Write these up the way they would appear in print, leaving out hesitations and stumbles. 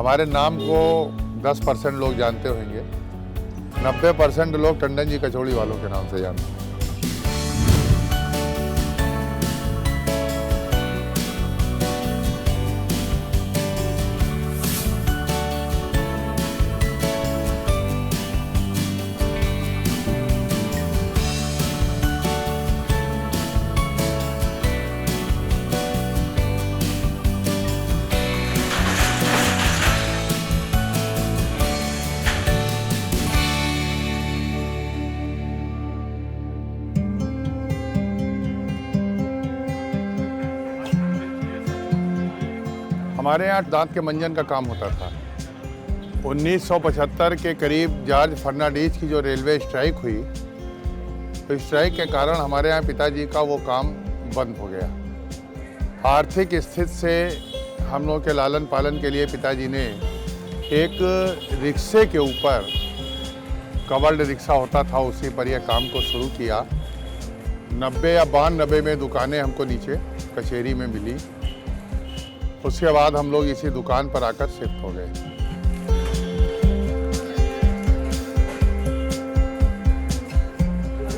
हमारे नाम को 10% लोग जानते होंगे, 90% लोग टंडन जी कचौड़ी वालों के नाम से जानते हैं। हमारे यहाँ दांत के मंजन का काम होता था। 1975 के करीब जॉर्ज फर्नांडीज की जो रेलवे स्ट्राइक हुई, तो स्ट्राइक के कारण हमारे यहाँ पिताजी का वो काम बंद हो गया। आर्थिक स्थिति से हम लोग के लालन पालन के लिए पिताजी ने एक रिक्शे के ऊपर, कवर्ड रिक्शा होता था, उसी पर यह काम को शुरू किया। 90 या 92 में दुकानें हमको नीचे कचहरी में मिली। उसके बाद हम लोग इसी दुकान पर आकर शिफ्ट हो गए।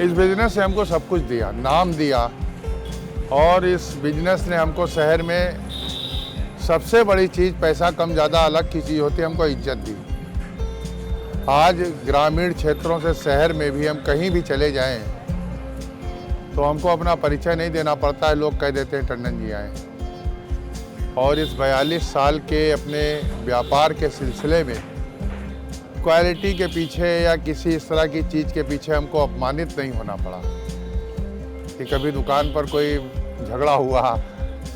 इस बिजनेस से हमको सब कुछ दिया, नाम दिया, और इस बिजनेस ने हमको शहर में सबसे बड़ी चीज़, पैसा कम ज़्यादा अलग की चीज़ होती है, हमको इज्जत दी। आज ग्रामीण क्षेत्रों से शहर में भी हम कहीं भी चले जाएं तो हमको अपना परिचय नहीं देना पड़ता है, लोग कह देते हैं टंडन जी आए। और इस 42 साल के अपने व्यापार के सिलसिले में क्वालिटी के पीछे या किसी इस तरह की चीज़ के पीछे हमको अपमानित नहीं होना पड़ा कि कभी दुकान पर कोई झगड़ा हुआ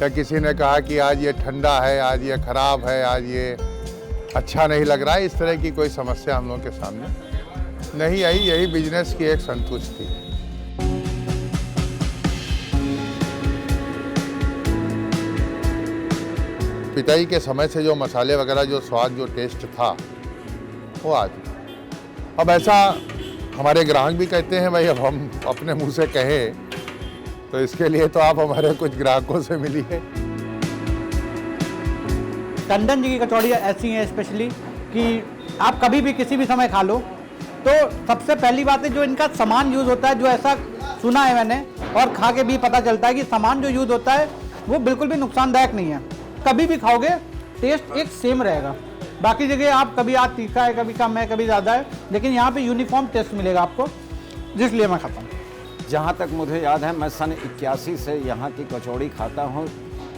या किसी ने कहा कि आज ये ठंडा है, आज ये ख़राब है, आज ये अच्छा नहीं लग रहा है। इस तरह की कोई समस्या हम लोगों के सामने नहीं आई। यही बिजनेस की एक संतुष्टि है। पिताजी के समय से जो मसाले वगैरह, जो स्वाद, जो टेस्ट था, वो आज। अब ऐसा हमारे ग्राहक भी कहते हैं, भाई अब हम अपने मुंह से कहें तो इसके लिए तो आप हमारे कुछ ग्राहकों से मिलिए। टंडन जी की कचौड़ियाँ ऐसी हैं स्पेशली कि आप कभी भी किसी भी समय खा लो। तो सबसे पहली बात है, जो इनका सामान यूज़ होता है, जो ऐसा सुना है मैंने और खा के भी पता चलता है कि सामान जो यूज़ होता है वो बिल्कुल भी नुकसानदायक नहीं है। कभी भी खाओगे टेस्ट एक सेम रहेगा। बाकी जगह आप कभी आज तीखा है, कभी कम है, कभी ज़्यादा है, लेकिन यहाँ पे यूनिफॉर्म टेस्ट मिलेगा आपको, जिसलिए मैं खाता हूँ। जहाँ तक मुझे याद है, मैं सन 81 से यहाँ की कचौड़ी खाता हूँ।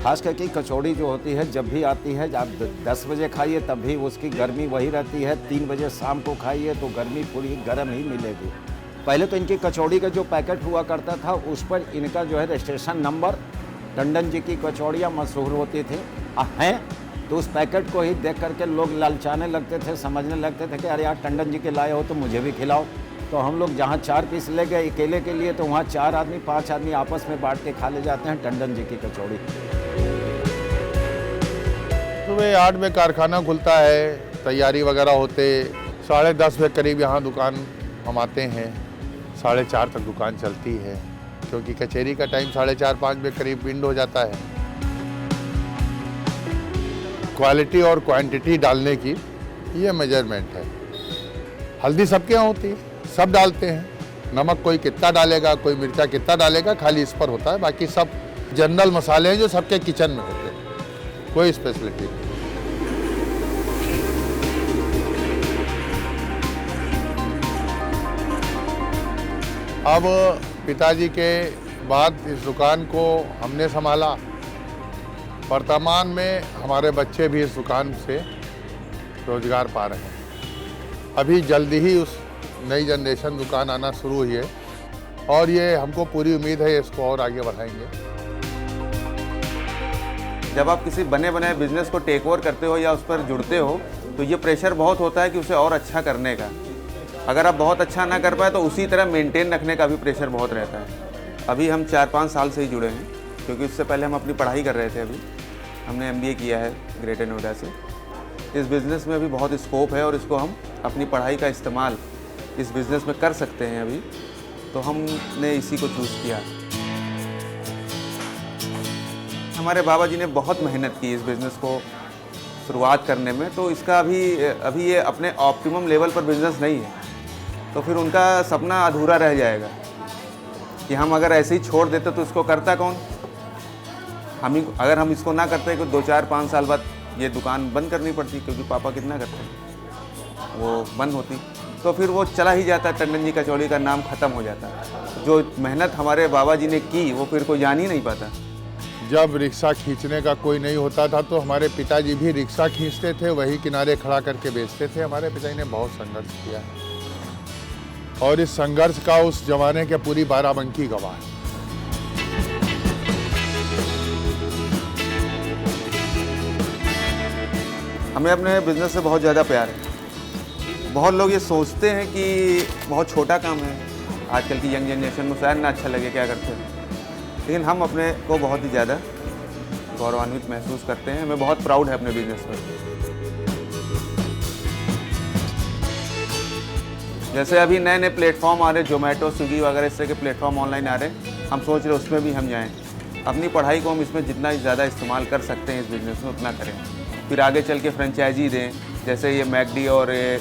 खास करके कचौड़ी जो होती है, जब भी आती है, आप 10 बजे खाइए तब भी उसकी गर्मी वही रहती है, 3 बजे शाम को खाइए तो गर्मी पूरी गर्म ही मिलेगी। पहले तो इनकी कचौड़ी का जो पैकेट हुआ करता था, उस पर इनका जो है रजिस्ट्रेशन नंबर, टंडन जी की कचौड़ियाँ मशहूर होती थी हैं, तो उस पैकेट को ही देख करके लोग ललचाने लगते थे, समझने लगते थे कि अरे यार टंडन जी के लाए हो तो मुझे भी खिलाओ। तो हम लोग जहाँ 4 पीस ले गए अकेले के लिए, तो वहाँ 4 आदमी 5 आदमी आपस में बांट के खा ले जाते हैं टंडन जी की कचौड़ी। सुबह 8 बजे कारखाना खुलता है, तैयारी वगैरह होते 10:30 बजे करीब यहाँ दुकान हम आते हैं। 4:30 तक दुकान चलती है, क्योंकि कचहरी का टाइम 4:30-5 बजे करीब विंड हो जाता है। क्वालिटी और क्वांटिटी डालने की ये मेजरमेंट है। हल्दी सबके यहाँ होती है, सब डालते हैं। नमक कोई कितना डालेगा, कोई मिर्चा कितना डालेगा, खाली इस पर होता है। बाकी सब जनरल मसाले हैं जो सबके किचन में होते हैं, कोई स्पेशलिटी नहीं। अब पिताजी के बाद इस दुकान को हमने संभाला। वर्तमान में हमारे बच्चे भी इस दुकान से रोजगार पा रहे हैं। अभी जल्दी ही उस नई जनरेशन दुकान आना शुरू हुई है, और ये हमको पूरी उम्मीद है इसको और आगे बढ़ाएंगे। जब आप किसी बने बनाए बिजनेस को टेक ओवर करते हो या उस पर जुड़ते हो, तो ये प्रेशर बहुत होता है कि उसे और अच्छा करने का। अगर आप बहुत अच्छा ना कर पाए तो उसी तरह मेंटेन रखने का भी प्रेशर बहुत रहता है। अभी हम 4-5 साल से ही जुड़े हैं, क्योंकि उससे पहले हम अपनी पढ़ाई कर रहे थे। अभी हमने MBA किया है ग्रेटर नोएडा से। इस बिज़नेस में अभी बहुत स्कोप है और इसको हम अपनी पढ़ाई का इस्तेमाल इस बिज़नेस में कर सकते हैं अभी, तो हमने इसी को चूज़ किया। हमारे बाबा जी ने बहुत मेहनत की इस बिज़नेस को शुरुआत करने में, तो इसका अभी ये अपने ऑप्टिमम लेवल पर बिजनेस नहीं है, तो फिर उनका सपना अधूरा रह जाएगा कि हम अगर ऐसे ही छोड़ देते तो इसको करता कौन। अगर हम इसको ना करते तो 2-4-5 साल बाद ये दुकान बंद करनी पड़ती, क्योंकि पापा कितना करते हैं, वो बंद होती, तो फिर वो चला ही जाता, टंडन जी कचौड़ी का नाम ख़त्म हो जाता। जो मेहनत हमारे बाबा जी ने की वो फिर कोई जान ही नहीं पाता। जब रिक्शा खींचने का कोई नहीं होता था तो हमारे पिताजी भी रिक्शा खींचते थे, वही किनारे खड़ा करके बेचते थे। हमारे पिताजी ने बहुत संघर्ष किया है और इस संघर्ष का उस जमाने के पूरी बाराबंकी गवाह है। हमें अपने बिज़नेस से बहुत ज़्यादा प्यार है। बहुत लोग ये सोचते हैं कि बहुत छोटा काम है, आजकल की यंग जनरेशन में शायद ना अच्छा लगे क्या करते हैं, लेकिन हम अपने को बहुत ही ज़्यादा गौरवान्वित महसूस करते हैं। हमें बहुत प्राउड है अपने बिजनेस पर। जैसे अभी नए नए प्लेटफॉर्म आ रहे, जोमेटो, स्विगी वगैरह इस तरह के प्लेटफॉर्म ऑनलाइन आ रहे, हम सोच रहे उसमें भी हम जाएं। अपनी पढ़ाई को हम इसमें जितना ज़्यादा इस्तेमाल कर सकते हैं इस बिज़नेस में उतना करें, फिर आगे चल के फ्रेंचाइजी दें, जैसे ये मैकडी और ये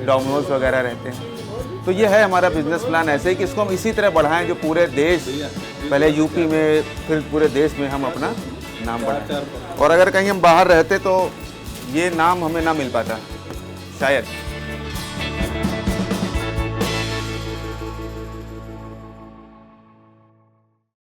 डोमिनोज वगैरह रहते हैं। तो ये है हमारा बिज़नेस प्लान, ऐसे ही कि इसको हम इसी तरह बढ़ाएं जो पूरे देश, पहले यूपी में फिर पूरे देश में हम अपना नाम बढ़ाएं। और अगर कहीं हम बाहर रहते तो ये नाम हमें ना मिल पाता शायद।